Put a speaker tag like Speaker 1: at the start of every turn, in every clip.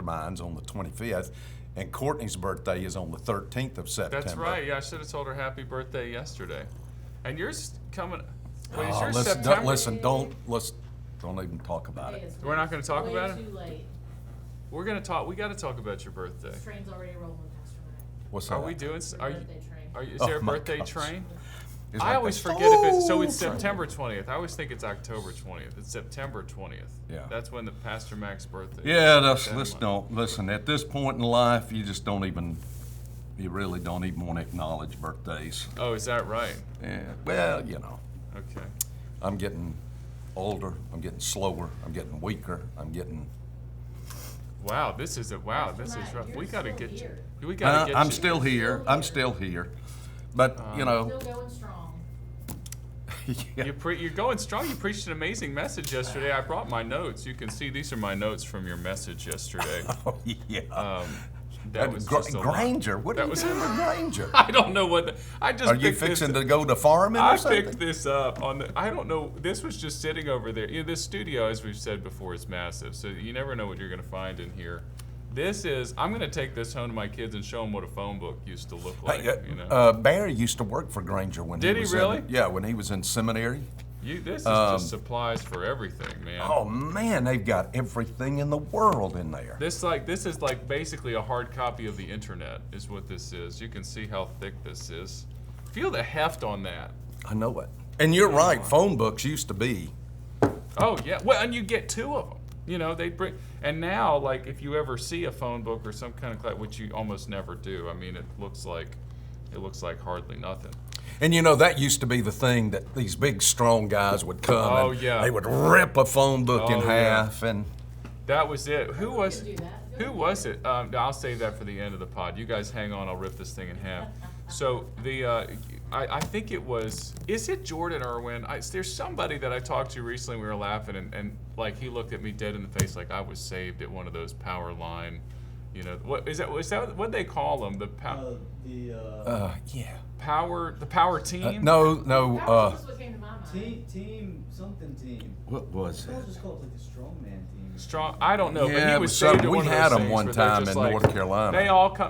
Speaker 1: Masterminds on the 25th, and Courtney's birthday is on the 13th of September.
Speaker 2: That's right. Yeah, I should have told her happy birthday yesterday. And your's coming. Wait, is
Speaker 1: Oh,
Speaker 2: yours
Speaker 1: listen,
Speaker 2: September?
Speaker 1: don't even talk about it.
Speaker 2: We're not going to talk about it?
Speaker 3: Way too late.
Speaker 2: We're going to talk. We got to talk about your birthday.
Speaker 3: This train's already rolling, Pastor Mac.
Speaker 1: What's that?
Speaker 2: Are we doing?
Speaker 3: Your
Speaker 2: Are you?
Speaker 3: birthday train.
Speaker 2: Is there a
Speaker 1: Oh, my
Speaker 2: birthday
Speaker 1: gosh.
Speaker 2: train?
Speaker 1: It's
Speaker 2: I
Speaker 1: like
Speaker 2: always
Speaker 1: a-
Speaker 2: forget if it's so. It's
Speaker 1: train.
Speaker 2: September 20th. I always think it's October 20th. It's September 20th.
Speaker 1: Yeah.
Speaker 2: That's when the Pastor Mac's birthday.
Speaker 1: Yeah,
Speaker 2: is.
Speaker 1: listen, at this point in life, you really don't even want to acknowledge birthdays.
Speaker 2: Oh, is that right?
Speaker 1: Yeah, well,
Speaker 2: Okay.
Speaker 1: I'm getting older, I'm getting slower, I'm getting weaker,
Speaker 2: Wow, this is rough.
Speaker 3: You're
Speaker 2: We got to
Speaker 3: still
Speaker 2: get
Speaker 3: here.
Speaker 2: you. We got to get
Speaker 1: I'm
Speaker 2: you.
Speaker 1: still here, but,
Speaker 3: Still going strong.
Speaker 1: yeah.
Speaker 2: You're going strong. You preached an amazing message yesterday. I brought my notes. You can see these are my notes from your message yesterday.
Speaker 1: Oh, yeah.
Speaker 2: That was just a lot.
Speaker 1: Granger, what are you doing with Granger?
Speaker 2: I don't know what. I just.
Speaker 1: Are you
Speaker 2: picked this-
Speaker 1: fixing to go to farming or
Speaker 2: I
Speaker 1: something?
Speaker 2: picked this up on the. I don't know. This was just sitting over there. This studio, as we've said before, is massive. So you never know what you're going to find in here. This is. I'm going to take this home to my kids and show them what a phone book used to look like.
Speaker 1: Hey, Barry used to work for Granger when
Speaker 2: Did
Speaker 1: he
Speaker 2: he
Speaker 1: was
Speaker 2: really?
Speaker 1: when he was in seminary.
Speaker 2: This is just supplies for everything, man.
Speaker 1: Oh man, they've got everything in the world in there.
Speaker 2: This is like basically a hard copy of the internet is what this is. You can see how thick this is. Feel the heft on that.
Speaker 1: I know it. And you're right, phone books used to be.
Speaker 2: Oh yeah. Well, and you get two of them. They bring. And now, like, if you ever see a phone book or some kind of class, which you almost never do. I mean, it looks like hardly nothing.
Speaker 1: And that used to be the thing that these big strong guys would come
Speaker 2: Oh,
Speaker 1: and
Speaker 2: yeah.
Speaker 1: they would rip a phone book in
Speaker 2: Oh, yeah.
Speaker 1: half and
Speaker 2: That was it. Who was?
Speaker 3: Do that.
Speaker 2: Who was it? I'll save that for the end of the pod. You guys hang on. I'll rip this thing in half. So I think it was. Is it Jordan Irwin? There's somebody that I talked to recently. We were laughing and like he looked at me dead in the face like I was saved at one of those power line. What is that? Was that what they call them? The
Speaker 1: yeah.
Speaker 2: the power team.
Speaker 1: No.
Speaker 3: Power was what came to my mind.
Speaker 4: Team something team.
Speaker 1: What was
Speaker 4: I
Speaker 1: it?
Speaker 4: was just called like the strongman team.
Speaker 2: Strong. I don't know, but
Speaker 1: Yeah,
Speaker 2: he
Speaker 1: it
Speaker 2: was
Speaker 1: was
Speaker 2: saved
Speaker 1: something.
Speaker 2: at
Speaker 1: We
Speaker 2: one of
Speaker 1: had
Speaker 2: those
Speaker 1: them
Speaker 2: things
Speaker 1: one
Speaker 2: where they're
Speaker 1: time
Speaker 2: just
Speaker 1: in
Speaker 2: like-
Speaker 1: North Carolina.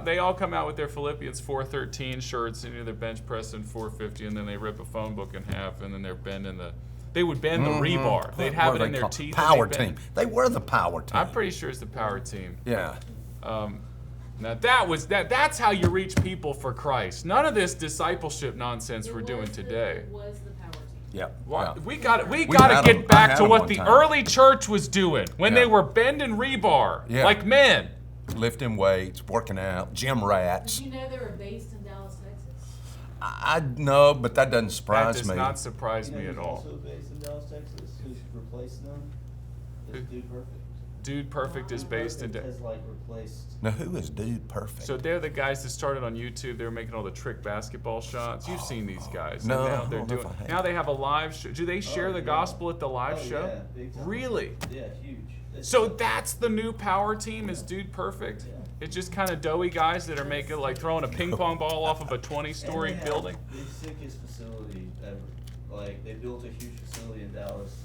Speaker 2: They all come out with their Philippians 4:13 shirts and they're bench pressing 450, and then they rip a phone book in half, and then they're bending They would bend the rebar. They'd have it in their teeth. and
Speaker 1: Power
Speaker 2: they'd bend
Speaker 1: team.
Speaker 2: it.
Speaker 1: They were the power team.
Speaker 2: I'm pretty sure it's the power team.
Speaker 1: Yeah.
Speaker 2: Now that's how you reach people for Christ. None of this discipleship nonsense we're doing today.
Speaker 3: It was the power team.
Speaker 1: Yeah.
Speaker 2: Why-
Speaker 1: yeah.
Speaker 2: We got
Speaker 1: had
Speaker 2: to
Speaker 1: 'em.
Speaker 2: get
Speaker 1: I
Speaker 2: back
Speaker 1: had
Speaker 2: to
Speaker 1: 'em
Speaker 2: what
Speaker 1: one
Speaker 2: the
Speaker 1: time.
Speaker 2: early church was doing when
Speaker 1: Yeah.
Speaker 2: they were bending rebar
Speaker 1: Yeah.
Speaker 2: like men.
Speaker 1: Lifting weights, working out, gym rats.
Speaker 3: Did you know they were based in Dallas, Texas?
Speaker 1: I know, but that doesn't
Speaker 2: That
Speaker 1: surprise
Speaker 2: does
Speaker 1: me.
Speaker 2: not surprise
Speaker 4: You know
Speaker 2: me
Speaker 4: who's
Speaker 2: at all.
Speaker 4: also based in Dallas, Texas? Who's replacing them? Is Dude Perfect.
Speaker 2: Dude Perfect is based in.
Speaker 4: Perfect has like replaced.
Speaker 1: Now, who is Dude Perfect?
Speaker 2: So they're the guys that started on YouTube. They were making all the trick basketball shots. You've seen these guys.
Speaker 1: No,
Speaker 2: And
Speaker 1: I
Speaker 2: now they're
Speaker 1: don't know if
Speaker 2: doing.
Speaker 1: I have.
Speaker 2: Now they have a live show. Do they share the
Speaker 4: yeah.
Speaker 2: gospel at the live
Speaker 4: Oh,
Speaker 2: show?
Speaker 4: yeah, big time.
Speaker 2: Really?
Speaker 4: Yeah, huge. It's
Speaker 2: So that's the new power team is Dude Perfect.
Speaker 4: Yeah.
Speaker 2: It's just kind of doughy guys that are making like throwing a ping pong ball off of a 20-story
Speaker 4: and they have
Speaker 2: building.
Speaker 4: the sickest facility ever. Like they built a huge facility in Dallas,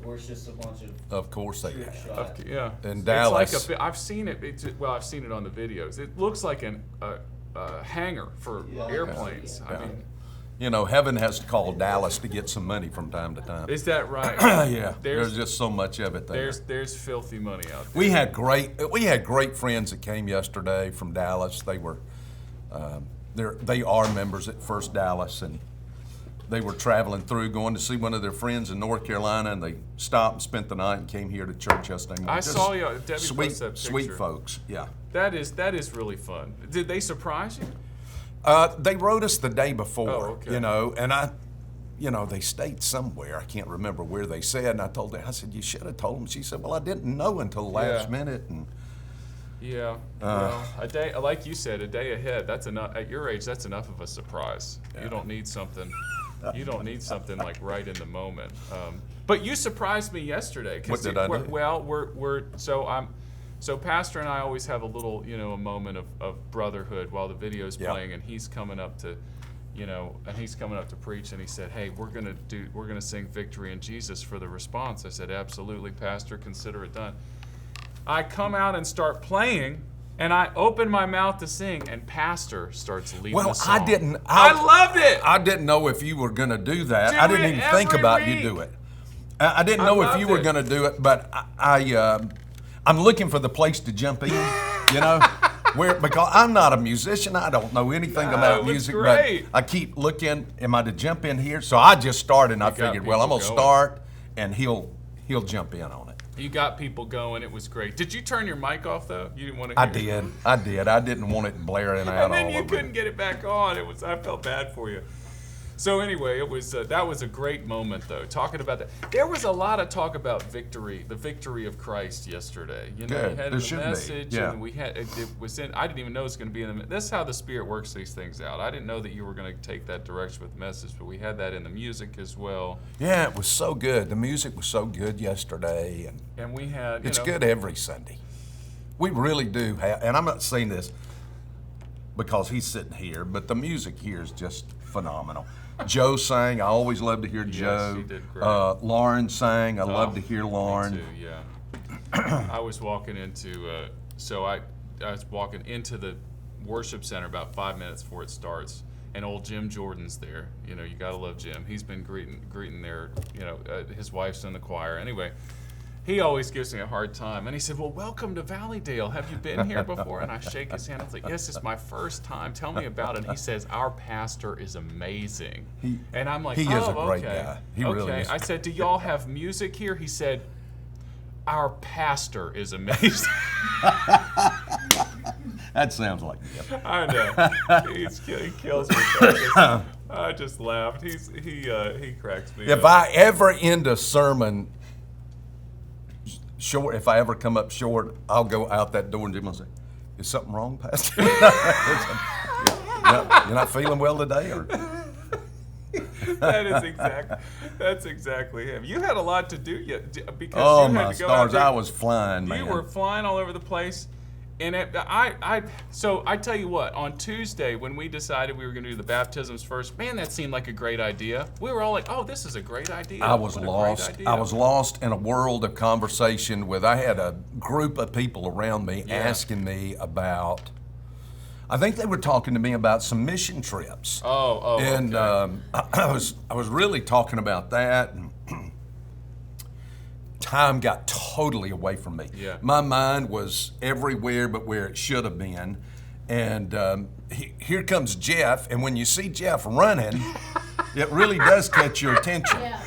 Speaker 4: where it's just a bunch of
Speaker 1: course they
Speaker 4: trick
Speaker 1: have.
Speaker 4: shots.
Speaker 2: Yeah.
Speaker 1: In
Speaker 2: It's
Speaker 1: Dallas.
Speaker 2: like I've seen it. I've seen it on the videos. It looks like a hangar for
Speaker 4: Yeah.
Speaker 2: airplanes.
Speaker 1: Yeah.
Speaker 2: I mean,
Speaker 1: Heaven has to call Dallas to get some money from time to time.
Speaker 2: is that right?
Speaker 1: Yeah, there's just so much of it there.
Speaker 2: There's filthy money out there.
Speaker 1: We had great friends that came yesterday from Dallas. They were they are members at First Dallas, and they were traveling through, going to see one of their friends in North Carolina, and they stopped and spent the night and came here to church yesterday morning.
Speaker 2: I
Speaker 1: Just
Speaker 2: saw you. Debbie
Speaker 1: sweet,
Speaker 2: posted that
Speaker 1: sweet
Speaker 2: picture.
Speaker 1: folks. Yeah.
Speaker 2: That is really fun. Did they surprise you?
Speaker 1: They wrote us the day before,
Speaker 2: Oh, okay.
Speaker 1: and they stayed somewhere. I can't remember where they said, and I told her, I said, you should have told them. She said, well, I didn't know until the last
Speaker 2: Yeah.
Speaker 1: minute. And
Speaker 2: Yeah. Well, a day, like you said, a day ahead. That's enough. At your age, that's enough of a surprise.
Speaker 1: Yeah.
Speaker 2: You don't need something. You don't need something like right in the moment. But you surprised me yesterday. 'Cause
Speaker 1: What did I do?
Speaker 2: Well, so Pastor and I always have a little, a moment of brotherhood while the video's
Speaker 1: Yeah.
Speaker 2: playing, and he's coming up to, preach, and he said, "Hey, we're gonna sing Victory in Jesus for the response." I said, "Absolutely, Pastor, consider it done." I come out and start playing, and I open my mouth to sing, and Pastor starts leading the
Speaker 1: Well,
Speaker 2: song.
Speaker 1: I didn't.
Speaker 2: I loved it.
Speaker 1: I didn't know if you were going to do that.
Speaker 2: Do
Speaker 1: I didn't
Speaker 2: it
Speaker 1: even think
Speaker 2: every
Speaker 1: about
Speaker 2: week.
Speaker 1: you do it. I didn't
Speaker 2: I
Speaker 1: know if
Speaker 2: loved
Speaker 1: you were
Speaker 2: it.
Speaker 1: going to do it, but I'm looking for the place to jump in. You know, because I'm not a musician. I don't know anything
Speaker 2: No,
Speaker 1: about
Speaker 2: it was
Speaker 1: music,
Speaker 2: great.
Speaker 1: but I keep looking. Am I to jump in here? So I just started, and I
Speaker 2: You got
Speaker 1: figured, well, I'm
Speaker 2: people
Speaker 1: going to
Speaker 2: going.
Speaker 1: start, and he'll jump in on it.
Speaker 2: You got people going. It was great. Did you turn your mic off though? You didn't want to hear it?
Speaker 1: I did. I didn't want it blaring out
Speaker 2: And then
Speaker 1: all
Speaker 2: you
Speaker 1: over.
Speaker 2: couldn't get it back on. I felt bad for you. So anyway, it was that was a great moment though. Talking about that, there was a lot of talk about victory, the victory of Christ yesterday. You know,
Speaker 1: Good.
Speaker 2: we had
Speaker 1: There
Speaker 2: the
Speaker 1: should be.
Speaker 2: message,
Speaker 1: Yeah.
Speaker 2: and we had it was in. I didn't even know it was going to be in the. This is how the Spirit works these things out. I didn't know that you were going to take that direction with the message, but we had that in the music as well,
Speaker 1: Yeah, it was so good. The music was so good yesterday, and
Speaker 2: and we had. You
Speaker 1: it's
Speaker 2: know,
Speaker 1: good every Sunday. We really do have, and I'm not saying this because he's sitting here, but the music here is just phenomenal. Joe sang. I always love to hear Joe.
Speaker 2: he did great.
Speaker 1: Lauren sang. I love to hear
Speaker 2: Me
Speaker 1: Lauren.
Speaker 2: too, yeah. I was walking into, I was walking into the worship center about 5 minutes before it starts, and old Jim Jordan's there. You know, you gotta love Jim. He's been greeting there. You know, his wife's in the choir. Anyway, he always gives me a hard time, and he said, "Well, welcome to Valleydale. Have you been here before?" And I shake his hand. I was like, "Yes, it's my first time. Tell me about it." And he says, "Our pastor is amazing." And I'm like,
Speaker 1: he
Speaker 2: "Oh,
Speaker 1: is a great
Speaker 2: okay.
Speaker 1: guy. He
Speaker 2: okay."
Speaker 1: really is.
Speaker 2: I said, "Do y'all have music here?" He said, "Our pastor is amazing."
Speaker 1: That sounds like him.
Speaker 2: I know. He kills me. So I just laughed. He cracks me
Speaker 1: If
Speaker 2: up.
Speaker 1: I ever end a sermon short, if I ever come up short, I'll go out that door and Jim will say, "Is something wrong, Pastor? You're not feeling well today?" Or
Speaker 2: That's exactly him. You had a lot to do because
Speaker 1: oh
Speaker 2: you
Speaker 1: my
Speaker 2: had to go out
Speaker 1: stars,
Speaker 2: there.
Speaker 1: I was flying, man.
Speaker 2: You were flying all over the place. And so I tell you what, on Tuesday when we decided we were going to do the baptisms first, man, that seemed like a great idea. We were all like, "Oh, this is a great idea."
Speaker 1: I was
Speaker 2: What a great
Speaker 1: lost.
Speaker 2: idea.
Speaker 1: I was lost in a world of conversation with. I had a group of people around me asking me about. I think they were talking to me about some mission trips.
Speaker 2: Oh,
Speaker 1: And
Speaker 2: okay.
Speaker 1: I was really talking about that. And time got totally away from me.
Speaker 2: Yeah.
Speaker 1: My mind was everywhere but where it should have been. And here comes Jeff, and when you see Jeff running, it really does catch your attention.
Speaker 3: Yeah.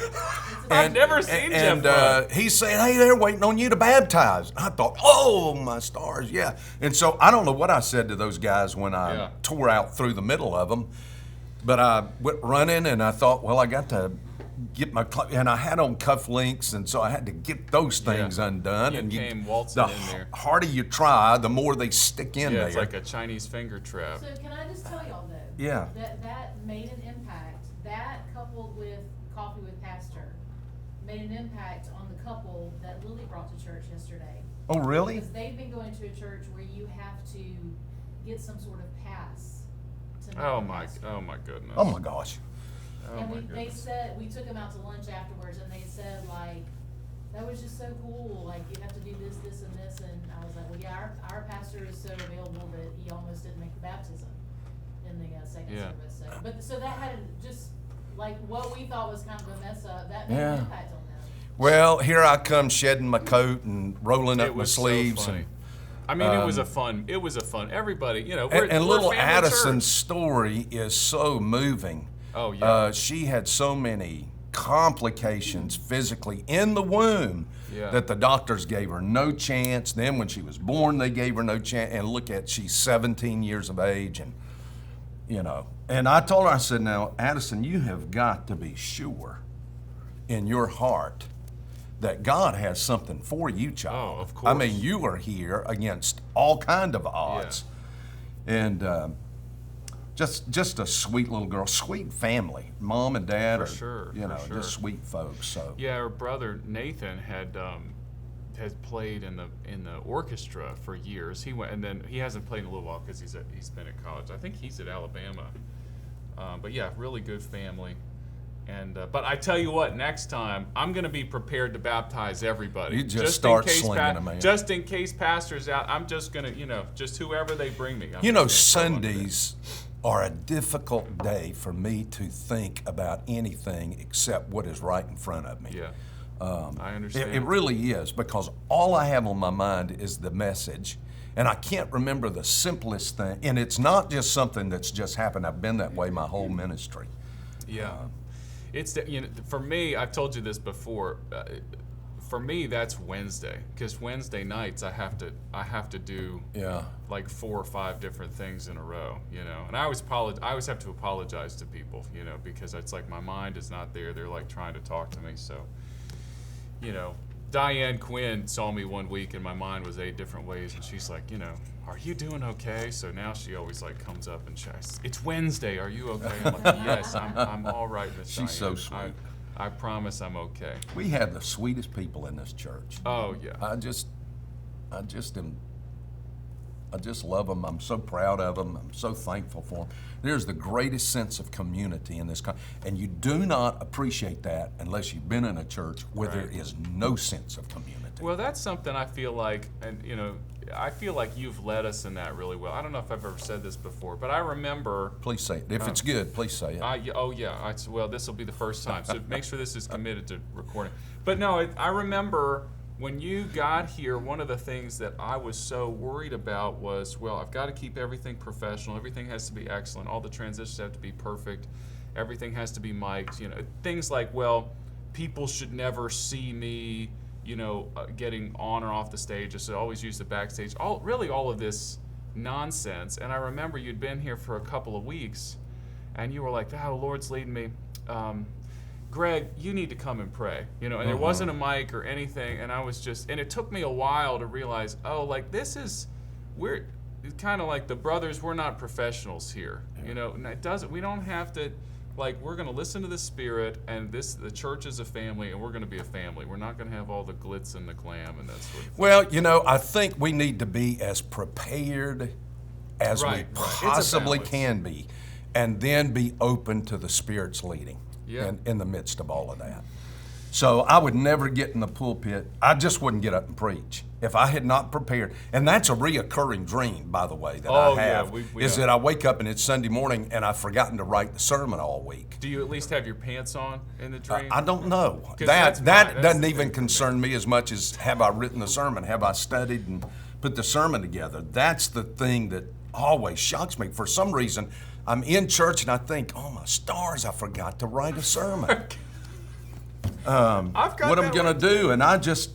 Speaker 2: I've never seen
Speaker 1: and,
Speaker 2: Jeff run.
Speaker 1: he's saying, "Hey, they're waiting on you to baptize." I thought, "Oh, my stars, yeah." And so I don't know what I said to those guys when I tore out through the middle of them, but I went running, and I thought, well, I got to get my and I had on cufflinks, and so I had to get those things undone.
Speaker 2: You
Speaker 1: and
Speaker 2: came waltzing
Speaker 1: the
Speaker 2: in there.
Speaker 1: harder you try, the more they stick in
Speaker 2: Yeah,
Speaker 1: there.
Speaker 2: it's like a Chinese finger trap.
Speaker 3: So can I just tell y'all though?
Speaker 1: Yeah.
Speaker 3: That made an impact. That coupled with Coffee with Pastor made an impact on the couple that Lily brought to church yesterday.
Speaker 1: Oh, really?
Speaker 3: Because they've been going to a church where you have to get some sort of pass to know
Speaker 2: Oh
Speaker 3: the
Speaker 2: my
Speaker 3: pastor.
Speaker 2: goodness.
Speaker 1: Oh my gosh.
Speaker 2: Oh
Speaker 3: And
Speaker 2: my
Speaker 3: they
Speaker 2: goodness.
Speaker 3: said, we took them out to lunch afterwards, and they said, like, that was just so cool, like, you have to do this, this, and this, and I was like, well, yeah, our pastor is so available that he almost didn't make the baptism in the second
Speaker 2: Yeah.
Speaker 3: service, so that had just, like, what we thought was kind of a mess up, that made an impact on them.
Speaker 1: Well, here I come shedding my coat and rolling up
Speaker 2: It
Speaker 1: my
Speaker 2: was
Speaker 1: sleeves.
Speaker 2: so funny.
Speaker 1: And,
Speaker 2: I mean, it was a fun. Everybody, you know,
Speaker 1: and
Speaker 2: we're
Speaker 1: little
Speaker 2: family
Speaker 1: Addison's
Speaker 2: church.
Speaker 1: story is so moving.
Speaker 2: Oh, yeah.
Speaker 1: She had so many complications physically in the womb
Speaker 2: Yeah.
Speaker 1: that the doctors gave her no chance. Then when she was born, they gave her no chance. And look at, she's 17 years of age, and you know. And I told her, I said, "Now, Addison, you have got to be sure in your heart that God has something for you, child.
Speaker 2: Oh, of
Speaker 1: I
Speaker 2: course.
Speaker 1: mean, you are here against all kind of odds." And just a sweet little girl, sweet family. Mom and dad
Speaker 2: For
Speaker 1: are,
Speaker 2: sure,
Speaker 1: you
Speaker 2: for
Speaker 1: know,
Speaker 2: sure.
Speaker 1: just sweet folks. So
Speaker 2: Yeah, her brother Nathan has played in the orchestra for years. He went, and then he hasn't played in a little while because he's been at college. I think he's at Alabama. But yeah, really good family. And but I tell you what, next time I'm going to be prepared to baptize everybody.
Speaker 1: You just start
Speaker 2: in case
Speaker 1: slinging them, man.
Speaker 2: Just in case pastor's out, I'm just going to, just whoever they bring me.
Speaker 1: Sundays are a difficult day for me to think about anything except what is right in front of me.
Speaker 2: Yeah, I understand.
Speaker 1: It really is, because all I have on my mind is the message. And I can't remember the simplest thing. And it's not just something that's just happened. I've been that way my whole ministry.
Speaker 2: Yeah. It's for me, I've told you this before. For me, that's Wednesday, because Wednesday nights I have to do like 4 or 5 different things in a row, And I always have to apologize to people, because it's like my mind is not there. They're like trying to talk to me, so Diane Quinn saw me one week and my mind was 8 different ways, and she's like, are you doing okay? So now she always like comes up and says, it's Wednesday, are you okay? I'm like, yes, I'm all right, Miss Diane.
Speaker 1: She's so sweet.
Speaker 2: I promise I'm okay.
Speaker 1: We have the sweetest people in this church.
Speaker 2: Oh yeah.
Speaker 1: I just love them. I'm so proud of them. I'm so thankful for them. There's the greatest sense of community in this country, and you do not appreciate that unless you've been in a church where there is no sense of community.
Speaker 2: Well, that's something I feel like, and I feel like you've led us in that really well. I don't know if I've ever said this before, but I remember.
Speaker 1: Please say it. If it's good, please say it.
Speaker 2: Oh yeah. Well, this will be the first time, so make sure this is committed to recording. But no, I remember when you got here, one of the things that I was so worried about was, well, I've got to keep everything professional. Everything has to be excellent. All the transitions have to be perfect. Everything has to be mic'd. Things like, well, people should never see me, getting on or off the stage. I should always use the backstage. All of this nonsense. And I remember you'd been here for a couple of weeks, and you were like, "Oh, the Lord's leading me. Greg, you need to come and pray." And there wasn't a mic or anything, and I was and it took me a while to realize, we're kind of like the brothers, we're not professionals here. And we don't have to, we're going to listen to the Spirit, and the church is a family, and we're going to be a family. We're not going to have all the glitz and the glam and that sort of thing.
Speaker 1: Well, I think we need to be as prepared as we possibly can be, and then be open to the Spirit's leading.
Speaker 2: Yeah.
Speaker 1: In the midst of all of that. So I would never get in the pulpit. I just wouldn't get up and preach if I had not prepared. And that's a reoccurring dream, by the way, that I have, that I wake up and it's Sunday morning and I've forgotten to write the sermon all week.
Speaker 2: Do you at least have your pants on in the dream?
Speaker 1: I don't know. That doesn't even concern me as much as have I written the sermon, have I studied and put the sermon together. That's the thing that always shocks me. For some reason, I'm in church and I think, oh my stars, I forgot to write a sermon. What I'm gonna do, and I just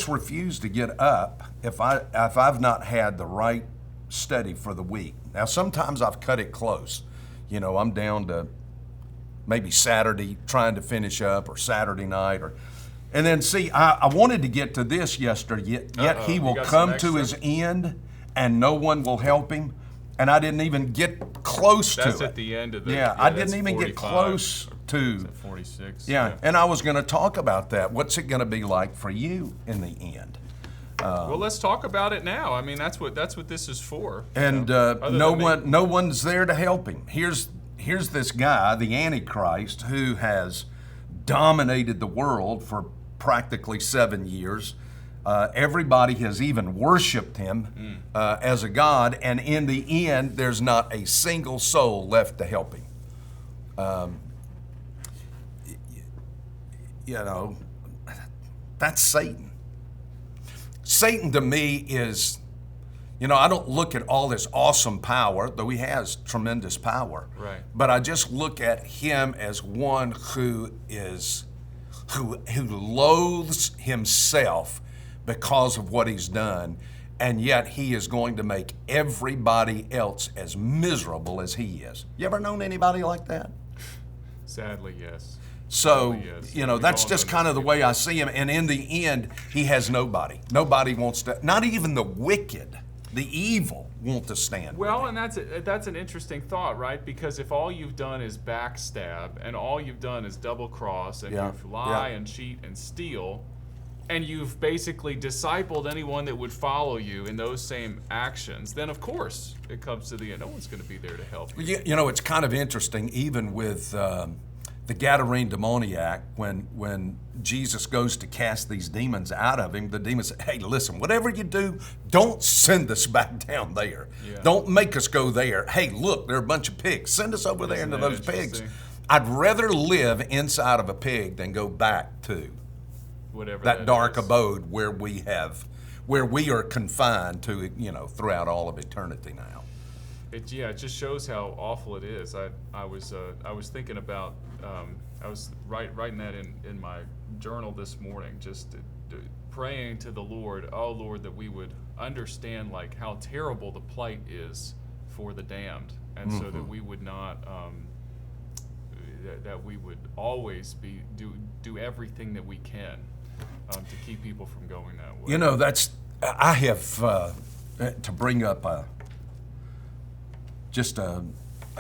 Speaker 1: refuse to get up if I've not had the right study for the week. Now sometimes I've cut it close. I'm down to maybe Saturday trying to finish up, or Saturday night, and then see, I wanted to get to this yesterday, yet he will come to his end and no one will help him. And I didn't even get close to it.
Speaker 2: That's at the end of the...
Speaker 1: Yeah, I didn't even get close to...
Speaker 2: 46.
Speaker 1: Yeah, and I was going to talk about that. What's it going to be like for you in the end?
Speaker 2: Well, let's talk about it now. I mean, that's what this is for.
Speaker 1: And no one's there to help him. Here's this guy, the Antichrist, who has dominated the world for practically 7 years. Everybody has even worshiped him as a god, and in the end, there's not a single soul left to help him. That's Satan. Satan to me is, I don't look at all this awesome power, though he has tremendous power.
Speaker 2: Right.
Speaker 1: But I just look at him as one who loathes himself because of what he's done, and yet he is going to make everybody else as miserable as he is. You ever known anybody like that?
Speaker 2: Sadly, yes.
Speaker 1: So,
Speaker 2: Sadly, yes.
Speaker 1: That's just kind of the way I see him, and in the end, he has nobody. Nobody wants to, not even the wicked, the evil, want to stand with him.
Speaker 2: Well, and that's an interesting thought, right? Because if all you've done is backstab, and all you've done is double cross, and you've lie and cheat and steal, and you've basically discipled anyone that would follow you in those same actions, then of course it comes to the end. No one's going to be there to help you.
Speaker 1: It's kind of interesting, even with the Gadarene demoniac, when Jesus goes to cast these demons out of him, the demons say, hey, listen, whatever you do, don't send us back down there.
Speaker 2: Yeah.
Speaker 1: Don't make us go there. Hey, look, there are a bunch of pigs. Send us over there
Speaker 2: Isn't
Speaker 1: into
Speaker 2: that
Speaker 1: those pigs.
Speaker 2: interesting?
Speaker 1: I'd rather live inside of a pig than go back to
Speaker 2: Whatever
Speaker 1: that dark
Speaker 2: is.
Speaker 1: abode where we are confined to, throughout all of eternity now.
Speaker 2: It just shows how awful it is. I was thinking about I was writing that in my journal this morning, just praying to the Lord, oh Lord, that we would understand like how terrible the plight is for the damned, and so that we would not that we would always do everything that we can to keep people from going that way.
Speaker 1: I have to bring up just a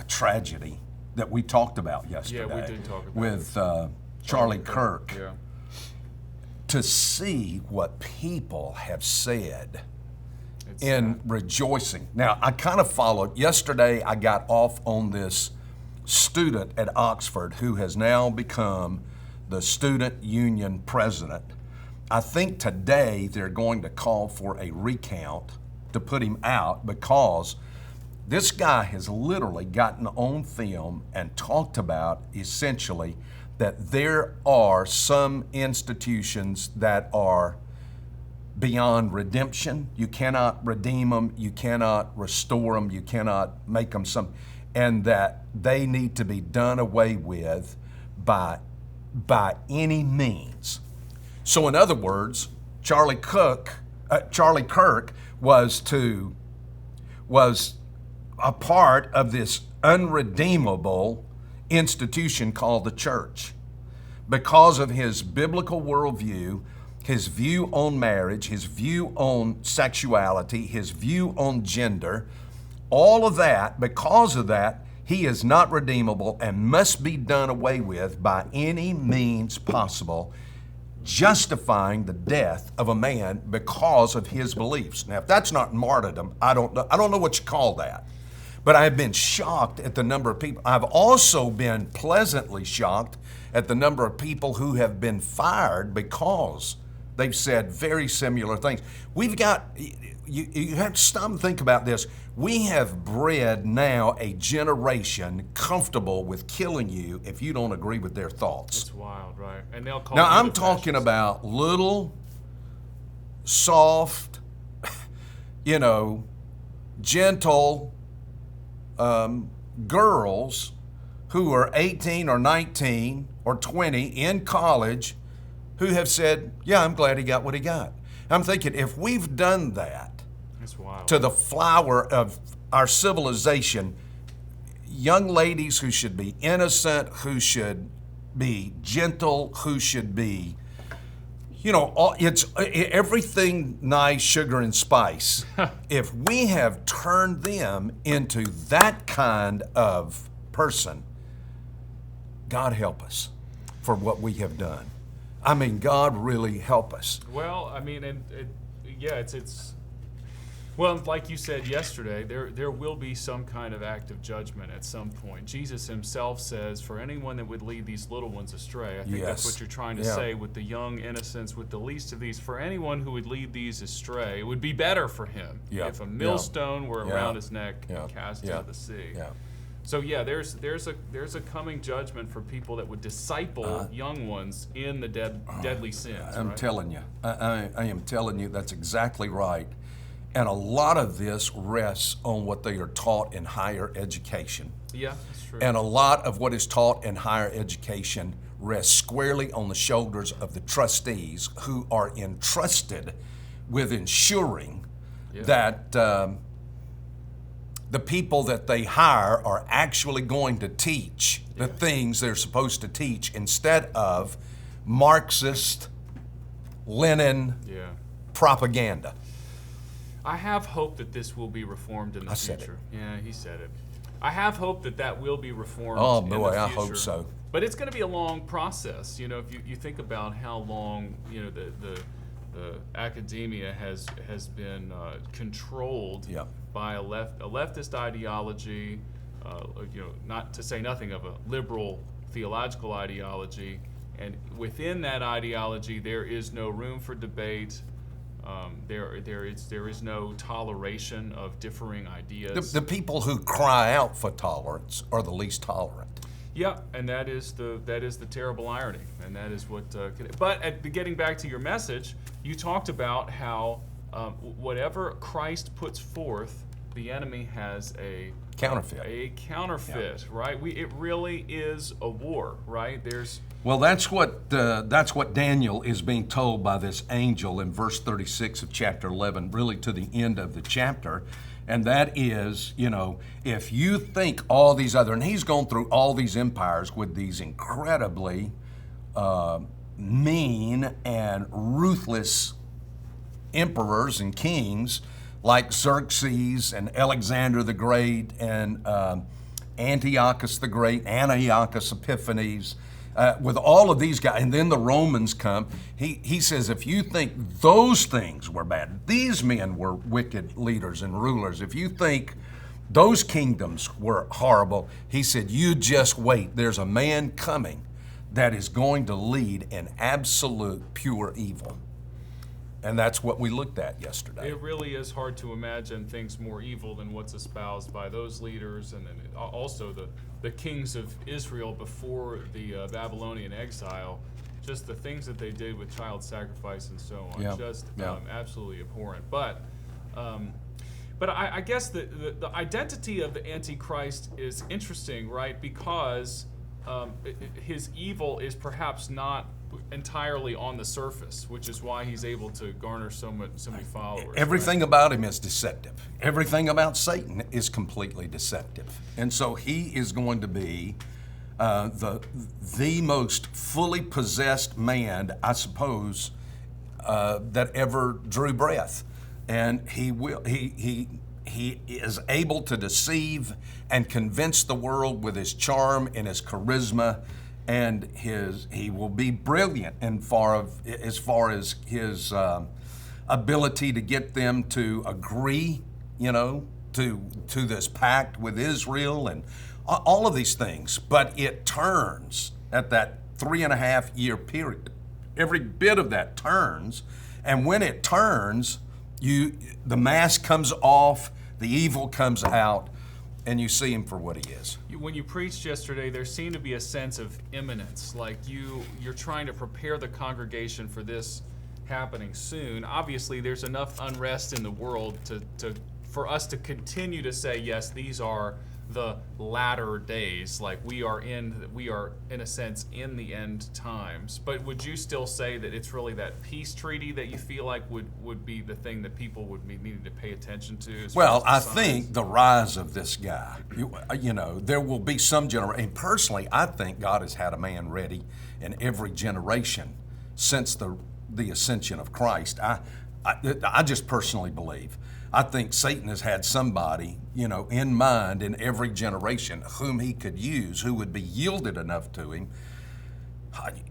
Speaker 1: tragedy that we talked about yesterday.
Speaker 2: Yeah, we did talk about
Speaker 1: with Charlie Kirk.
Speaker 2: Yeah.
Speaker 1: To see what people have said
Speaker 2: It's
Speaker 1: in
Speaker 2: sad.
Speaker 1: rejoicing. Now, I kind of followed. Yesterday, I got off on this student at Oxford who has now become the student union president. I think today they're going to call for a recount to put him out because this guy has literally gotten on film and talked about essentially that there are some institutions that are beyond redemption. You cannot redeem them, you cannot restore them, you cannot make them and that they need to be done away with by any means. So in other words, Charlie Kirk was a part of this unredeemable institution called the church because of his biblical worldview, his view on marriage, his view on sexuality, his view on gender, all of that. Because of that, he is not redeemable and must be done away with by any means possible, justifying the death of a man because of his beliefs. Now, if that's not martyrdom, I don't know what you call that. But I've been shocked at the number of people. I've also been pleasantly shocked at the number of people who have been fired because they've said very similar things. We've got, you have to stop and think about this. We have bred now a generation comfortable with killing you if you don't agree with their thoughts.
Speaker 2: It's wild, right? And they'll call.
Speaker 1: Now,
Speaker 2: you
Speaker 1: I'm
Speaker 2: the
Speaker 1: talking
Speaker 2: fascist.
Speaker 1: about little, soft, gentle girls who are 18 or 19 or 20 in college who have said, yeah, I'm glad he got what he got. I'm thinking, if we've done that
Speaker 2: It's wild.
Speaker 1: to the flower of our civilization, young ladies who should be innocent, who should be gentle, who should be, it's everything nice, sugar and spice. If we have turned them into that kind of person, God help us for what we have done. I mean, God really help us.
Speaker 2: Well, I mean, it's well, like you said yesterday, there will be some kind of act of judgment at some point. Jesus himself says, for anyone that would lead these little ones astray, I think that's what you're trying to say with the young innocents, with the least of these, for anyone who would lead these astray, it would be better for him if a millstone were around his neck and cast into the sea.
Speaker 1: Yeah.
Speaker 2: So there's a coming judgment for people that would disciple young ones in the deadly sins.
Speaker 1: I'm
Speaker 2: right?
Speaker 1: telling you. I am telling you, that's exactly right. And a lot of this rests on what they are taught in higher education.
Speaker 2: Yeah, that's true.
Speaker 1: And a lot of what is taught in higher education rests squarely on the shoulders of the trustees who are entrusted with ensuring that the people that they hire are actually going to teach the things they're supposed to teach instead of Marxist, Lenin propaganda.
Speaker 2: I have hope that this will be reformed in the
Speaker 1: said
Speaker 2: future. Yeah, he said it. I have hope that will be reformed
Speaker 1: Oh,
Speaker 2: in the
Speaker 1: boy,
Speaker 2: future.
Speaker 1: I hope so.
Speaker 2: But it's going to be a long process. If you think about how long the academia has been controlled by a leftist ideology, not to say nothing of a liberal theological ideology, and within that ideology there is no room for debate. There is no toleration of differing ideas.
Speaker 1: The people who cry out for tolerance are the least tolerant.
Speaker 2: Yeah, and that is the terrible irony, and that is what. But getting back to your message, you talked about how whatever Christ puts forth, the enemy has a
Speaker 1: Counterfeit.
Speaker 2: Yeah. Right? It really is a war, right?
Speaker 1: Well, that's what Daniel is being told by this angel in verse 36 of chapter 11, really to the end of the chapter. And that is, if you think all these other, and he's gone through all these empires with these incredibly mean and ruthless emperors and kings like Xerxes and Alexander the Great and Antiochus the Great, Antiochus Epiphanes, with all of these guys, and then the Romans come. He says, if you think those things were bad, these men were wicked leaders and rulers, if you think those kingdoms were horrible, he said, you just wait. There's a man coming that is going to lead in absolute pure evil. And that's what we looked at yesterday.
Speaker 2: It really is hard to imagine things more evil than what's espoused by those leaders, and then also the kings of Israel before the Babylonian exile. Just the things that they did with child sacrifice and so on, absolutely abhorrent. But I guess the identity of the Antichrist is interesting, right? Because his evil is perhaps not entirely on the surface, which is why he's able to garner so many followers.
Speaker 1: Everything about him is deceptive. Everything about Satan is completely deceptive. And so he is going to be the most fully possessed man, I suppose, that ever drew breath. And he is able to deceive and convince the world with his charm and his charisma, and he will be brilliant as far as his ability to get them to agree, to this pact with Israel and all of these things. But it turns at that 3.5 year period. Every bit of that turns, and when it turns, the mask comes off, the evil comes out, and you see him for what he is.
Speaker 2: When you preached yesterday, there seemed to be a sense of imminence, like you're trying to prepare the congregation for this happening soon. Obviously, there's enough unrest in the world for us to continue to say, yes, these are the latter days, like we are in a sense in the end times. But would you still say that it's really that peace treaty that you feel like would be the thing that people would be needing to pay attention to?
Speaker 1: Well, I think the rise of this guy, there will be some generation. And personally, I think God has had a man ready in every generation since the ascension of Christ. I just personally believe. I think Satan has had somebody, in mind in every generation whom he could use, who would be yielded enough to him.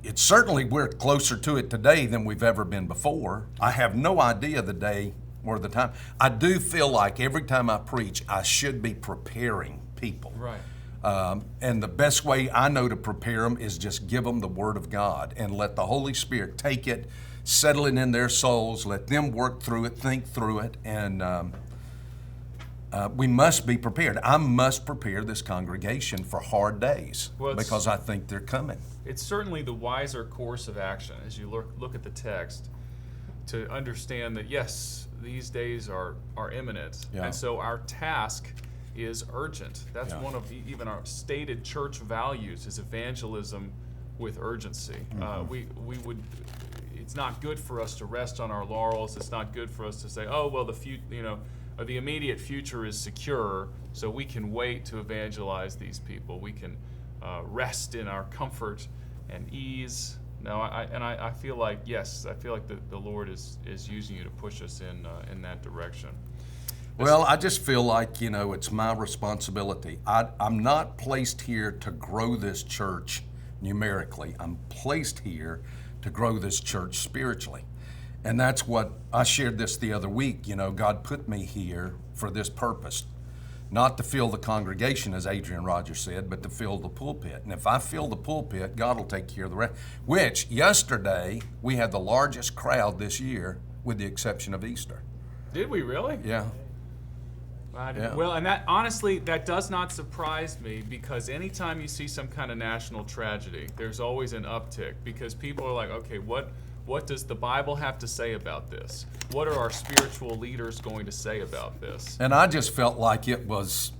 Speaker 1: It's certainly, we're closer to it today than we've ever been before. I have no idea the day or the time. I do feel like every time I preach, I should be preparing people.
Speaker 2: Right.
Speaker 1: And the best way I know to prepare them is just give them the Word of God and let the Holy Spirit take it, settle it in their souls, let them work through it, think through it, and we must be prepared. I must prepare this congregation for hard days because I think they're coming.
Speaker 2: It's certainly the wiser course of action as you look at the text to understand that, yes, these days are imminent, and so our task is urgent. That's one of even our stated church values is evangelism with urgency.
Speaker 1: Mm-hmm.
Speaker 2: We would. It's not good for us to rest on our laurels. It's not good for us to say, oh, well, the immediate future is secure, so we can wait to evangelize these people. We can rest in our comfort and ease. No, I feel like, yes, I feel like the Lord is using you to push us in that direction.
Speaker 1: Well, I just feel like, it's my responsibility. I'm not placed here to grow this church numerically. I'm placed here to grow this church spiritually. And that's what I shared this the other week. God put me here for this purpose, not to fill the congregation, as Adrian Rogers said, but to fill the pulpit. And if I fill the pulpit, God will take care of the rest. Which, yesterday, we had the largest crowd this year, with the exception of Easter.
Speaker 2: Did we really?
Speaker 1: Yeah. Yeah.
Speaker 2: Well, and that honestly, that does not surprise me, because anytime you see some kind of national tragedy, there's always an uptick, because people are like, okay, what does the Bible have to say about this? What are our spiritual leaders going to say about this?
Speaker 1: And I just felt like it was,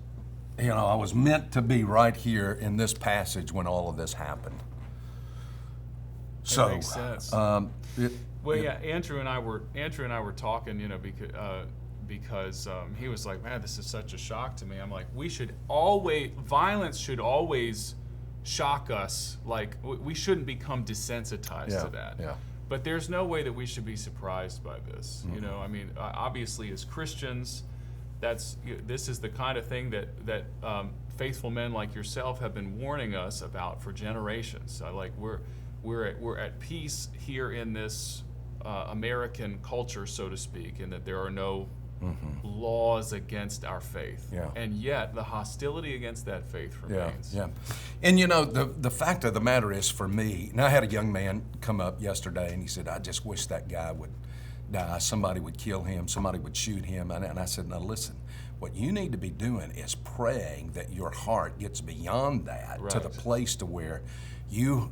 Speaker 1: I was meant to be right here in this passage when all of this happened. So,
Speaker 2: makes sense. Andrew and I were talking, because he was like, man, this is such a shock to me. I'm like, violence should always shock us. Like, we shouldn't become desensitized to that.
Speaker 1: Yeah.
Speaker 2: But there's no way that we should be surprised by this.
Speaker 1: Mm-hmm.
Speaker 2: Obviously, as Christians, this is the kind of thing that faithful men like yourself have been warning us about for generations. We're at peace here in this American culture, so to speak, in that there are no laws against our faith.
Speaker 1: Yeah.
Speaker 2: And yet the hostility against that faith remains.
Speaker 1: Yeah. And the fact of the matter is, for me, and I had a young man come up yesterday and he said, I just wish that guy would die. Somebody would kill him. Somebody would shoot him. And I said, now listen, what you need to be doing is praying that your heart gets beyond that to the place to where you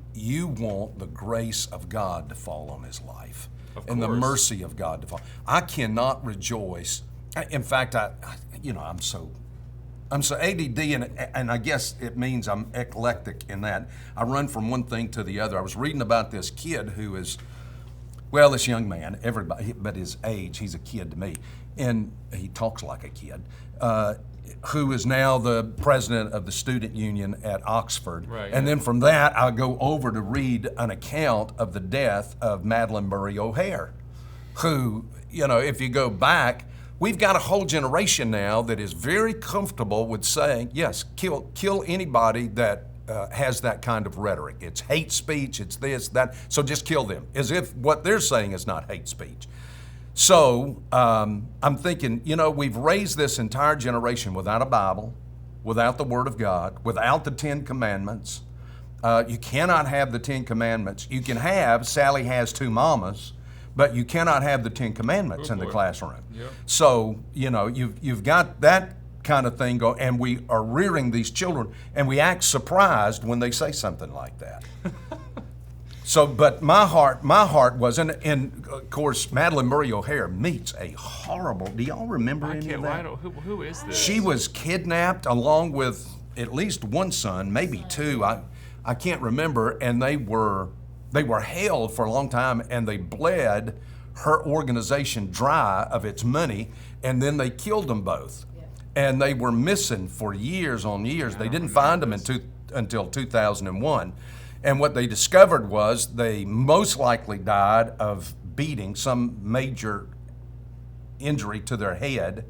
Speaker 1: want the grace of God to fall on his life. And the mercy of God to fall. I cannot rejoice. In fact, I'm so ADD, and I guess it means I'm eclectic in that I run from one thing to the other. I was reading about this kid who is, this young man, everybody, but his age, he's a kid to me, and he talks like a kid, who is now the president of the student union at Oxford.
Speaker 2: Right,
Speaker 1: and then from that, I go over to read an account of the death of Madeleine Murray O'Hair, who, if you go back, we've got a whole generation now that is very comfortable with saying, yes, kill anybody that has that kind of rhetoric. It's hate speech, it's this, that, so just kill them, as if what they're saying is not hate speech. So I'm thinking, we've raised this entire generation without a Bible, without the Word of God, without the Ten Commandments. You cannot have the Ten Commandments. You can have Sally has two mamas, but you cannot have the Ten Commandments in the classroom.
Speaker 2: Yep. So,
Speaker 1: you've got that kind of thing going, and we are rearing these children, and we act surprised when they say something like that. So, but my heart was, and of course, Madeleine Murray O'Hair meets a horrible, do y'all remember any of that?
Speaker 2: Who is this?
Speaker 1: She was kidnapped along with at least one son, maybe two, I can't remember, and they were held for a long time, and they bled her organization dry of its money, and then they killed them both. Yeah. And they were missing for years on years. They didn't find them until 2001. And what they discovered was they most likely died of beating, some major injury to their head.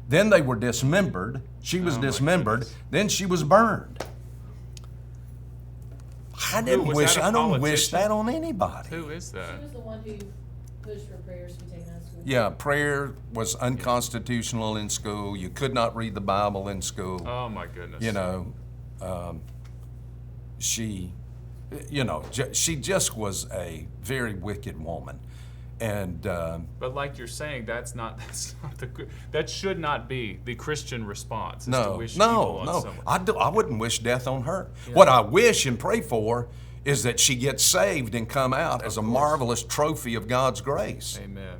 Speaker 1: Then they were dismembered. She was dismembered. Then she was burned. I don't wish that on anybody.
Speaker 2: Who is that?
Speaker 3: She was the one who pushed for prayers to be taken out of school.
Speaker 1: Yeah, prayer was unconstitutional in school. You could not read the Bible in school.
Speaker 2: Oh my goodness.
Speaker 1: She just was a very wicked woman, and.
Speaker 2: But like you're saying, that should not be the Christian response. To wish evil on someone.
Speaker 1: I wouldn't wish death on her. Yeah. What I wish and pray for is that she gets saved and come out as a marvelous trophy of God's grace.
Speaker 2: Amen.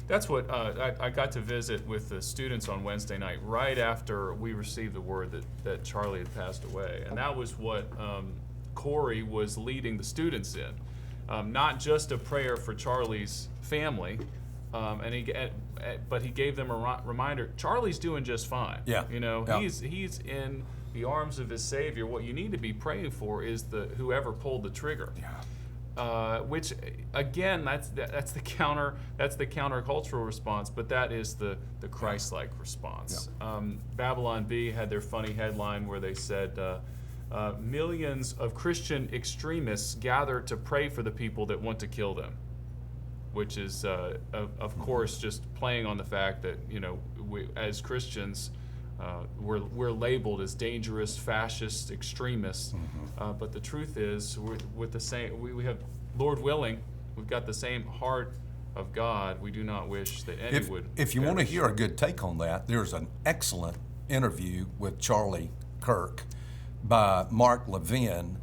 Speaker 2: That's what I got to visit with the students on Wednesday night, right after we received the word that Charlie had passed away, and that was what Corey was leading the students in. Not just a prayer for Charlie's family, but he gave them a reminder. Charlie's doing just fine.
Speaker 1: Yeah.
Speaker 2: He's in the arms of his Savior. What you need to be praying for is whoever pulled the trigger. Yeah. Which again, that's the countercultural response, but that is the Christ-like response. Yeah. Babylon Bee had their funny headline where they said. Millions of Christian extremists gather to pray for the people that want to kill them, which is, of course, just playing on the fact that we, as Christians, we're labeled as dangerous, fascist, extremists. But the truth is, we're with the same. We have, Lord willing, we've got the same heart of God. We do not wish that any would.
Speaker 1: If you want to
Speaker 2: perish.
Speaker 1: hear a good take on that, there's an excellent interview with Charlie Kirk by Mark Levin,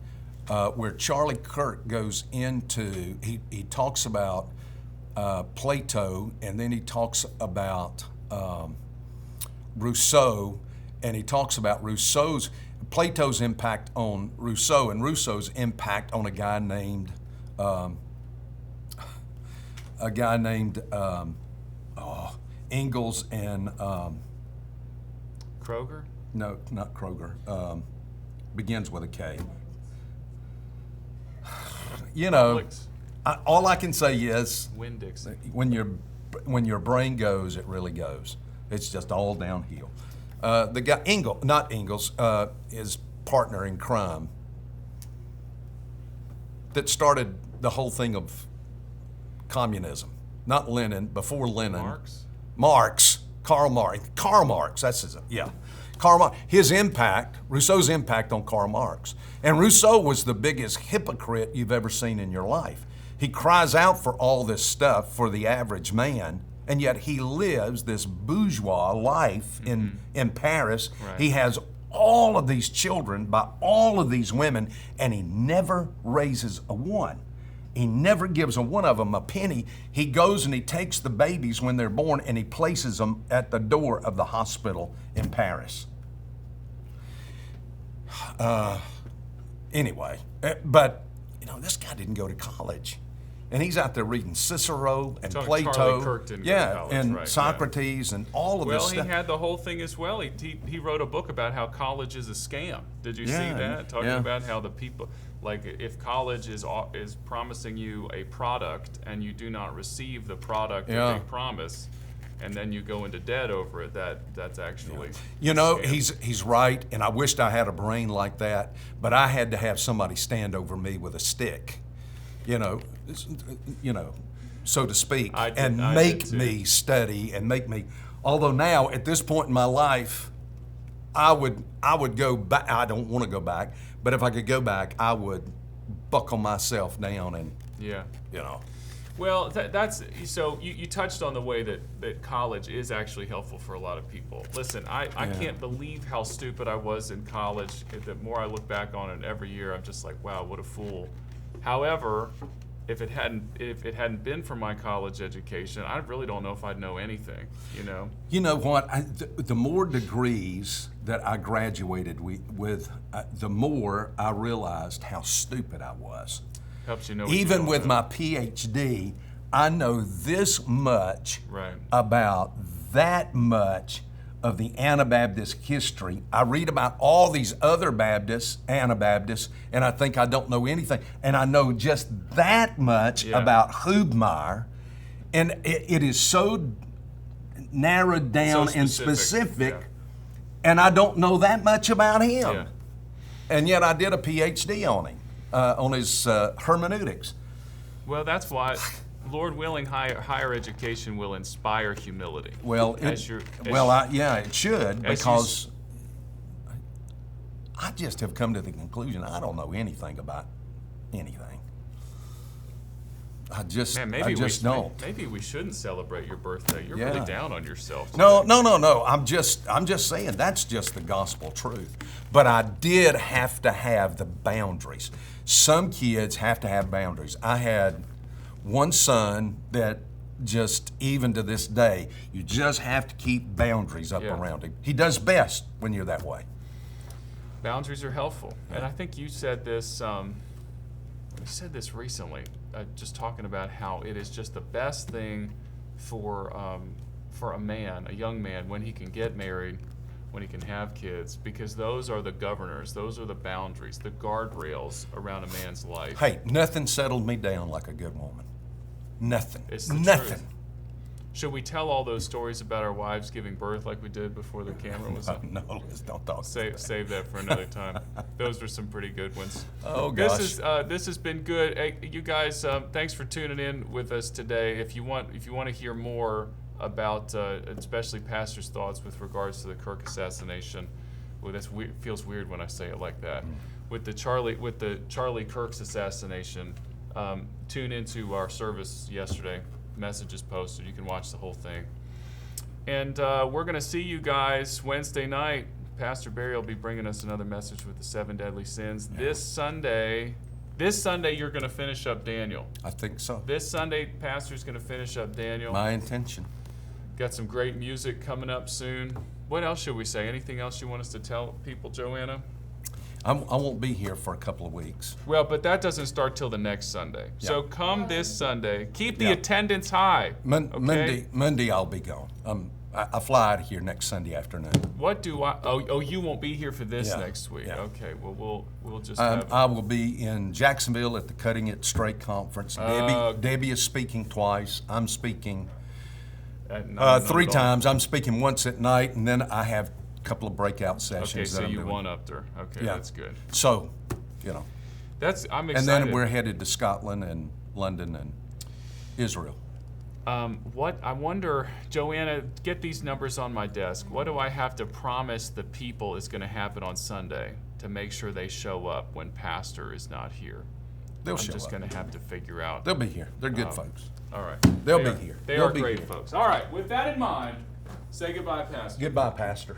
Speaker 1: where Charlie Kirk goes into, he talks about Plato, and then he talks about Rousseau, and he talks about Plato's impact on Rousseau, and Rousseau's impact on a guy named Engels and
Speaker 2: Kroger?
Speaker 1: no, not Kroger. Begins with a K. You know,
Speaker 2: Publix.
Speaker 1: all I can say is
Speaker 2: Winn-Dixie.
Speaker 1: when your brain goes, it really goes. It's just all downhill. The guy not Engels, his partner in crime, that started the whole thing of communism. Not Lenin, before Lenin. Karl Marx, that's his, yeah. Karl Marx, his impact, Rousseau's impact on Karl Marx. And Rousseau was the biggest hypocrite you've ever seen in your life. He cries out for all this stuff for the average man, and yet he lives this bourgeois life in Paris.
Speaker 2: Right.
Speaker 1: He has all of these children by all of these women, and he never raises a one. He never gives a one of them a penny. He goes and he takes the babies when they're born and he places them at the door of the hospital in Paris. Anyway, but you know, this guy didn't go to college. And he's out there reading Cicero and
Speaker 2: Talking
Speaker 1: Plato,
Speaker 2: Charlie Kirk didn't go to college,
Speaker 1: and
Speaker 2: right,
Speaker 1: Socrates and all of this
Speaker 2: Well,
Speaker 1: stuff.
Speaker 2: he had the whole thing as well. He wrote a book about how college is a scam. Did you see
Speaker 1: Yeah,
Speaker 2: that? Talking
Speaker 1: yeah.
Speaker 2: about how the people, like, if college is promising you a product and you do not receive the product
Speaker 1: Yeah.
Speaker 2: that they promise, and then you go into debt over it, that's actually
Speaker 1: You
Speaker 2: a
Speaker 1: know,
Speaker 2: scam.
Speaker 1: he's right, and I wished I had a brain like that, but I had to have somebody stand over me with a stick, you know, so to speak,
Speaker 2: I did-
Speaker 1: and
Speaker 2: I
Speaker 1: make
Speaker 2: did too.
Speaker 1: me study and make me. Although now at this point in my life, I would go back. I don't want to go back, but if I could go back, I would buckle myself down and
Speaker 2: Yeah.
Speaker 1: you know.
Speaker 2: Well, that's so you touched on the way that college is actually helpful for a lot of people. Listen, I can't believe how stupid I was in college. The more I look back on it every year, I'm just like, wow, what a fool. However, if it hadn't been for my college education, I really don't know if I'd know anything, you know?
Speaker 1: You know what? The more degrees that I graduated with, the more I realized how stupid I was.
Speaker 2: Helps you know what you
Speaker 1: Even
Speaker 2: don't
Speaker 1: with
Speaker 2: know.
Speaker 1: my PhD, I know this much
Speaker 2: Right.
Speaker 1: about that much of the Anabaptist history. I read about all these other Anabaptists, and I think I don't know anything. And I know just that much
Speaker 2: Yeah.
Speaker 1: about Hubmaier, and it is so narrowed down and specific,
Speaker 2: yeah.
Speaker 1: and I don't know that much about him.
Speaker 2: Yeah.
Speaker 1: And yet I did a PhD on him, on his hermeneutics.
Speaker 2: Well, that's why, Lord willing, higher education will inspire humility.
Speaker 1: Well, it should because I just have come to the conclusion I don't know anything about anything. I just
Speaker 2: Man,
Speaker 1: don't.
Speaker 2: Maybe we shouldn't celebrate your birthday. You're really
Speaker 1: Yeah.
Speaker 2: down on yourself.
Speaker 1: No.
Speaker 2: today.
Speaker 1: I'm just saying that's just the gospel truth. But I did have to have the boundaries. Some kids have to have boundaries. I had one son that just, even to this day, you just have to keep boundaries up
Speaker 2: Yeah.
Speaker 1: around him. He does best when you're that way.
Speaker 2: Boundaries are helpful, and I think you said this. You said this recently, just talking about how it is just the best thing for a man, a young man, when he can get married, when he can have kids, because those are the governors, those are the boundaries, the guardrails around a man's life.
Speaker 1: Hey, nothing settled me down like a good woman. Nothing.
Speaker 2: It's the
Speaker 1: Nothing.
Speaker 2: truth. Should we tell all those stories about our wives giving birth like we did before the camera was up?
Speaker 1: No, let's don't talk.
Speaker 2: Save that for another time. Those were some pretty good ones.
Speaker 1: Oh, gosh.
Speaker 2: This has been good. Hey, you guys, thanks for tuning in with us today. If you want to hear more about especially Pastor's thoughts with regards to the Kirk assassination. Well, that's weird. Feels weird when I say it like that. With the Charlie Kirk's assassination, tune into our service yesterday. Message is posted. You can watch the whole thing. And we're going to see you guys Wednesday night. Pastor Barry will be bringing us another message with the 7 deadly sins. Yeah. This Sunday, you're going to finish up Daniel.
Speaker 1: I think so.
Speaker 2: This Sunday, Pastor's going to finish up Daniel.
Speaker 1: My intention.
Speaker 2: Got some great music coming up soon. What else should we say? Anything else you want us to tell people, Joanna?
Speaker 1: I won't be here for a couple of weeks.
Speaker 2: Well, but that doesn't start till the next Sunday. Yeah. So come this Sunday. Keep the attendance high. Okay?
Speaker 1: Monday I'll be gone. I fly out of here next Sunday afternoon.
Speaker 2: What do I? Oh, you won't be here for this next week. Yeah. Okay. Well, we'll just.
Speaker 1: I will be in Jacksonville at the Cutting It Straight conference. Debbie is speaking twice. I'm speaking 3 times. I'm speaking once at night, and then I have a couple of breakout sessions.
Speaker 2: Okay, so
Speaker 1: that I'm
Speaker 2: you
Speaker 1: doing.
Speaker 2: one-upped her. Okay, that's good.
Speaker 1: So,
Speaker 2: I'm excited.
Speaker 1: And then we're headed to Scotland and London and Israel.
Speaker 2: What I wonder, Joanna, get these numbers on my desk. What do I have to promise the people is going to happen on Sunday to make sure they show up when Pastor is not here?
Speaker 1: They'll show up.
Speaker 2: I'm just going to have to figure out.
Speaker 1: They'll be here. They're good folks.
Speaker 2: All right.
Speaker 1: They'll be here.
Speaker 2: They are great folks. All right. With that in mind, say goodbye, Pastor.
Speaker 1: Goodbye, Pastor.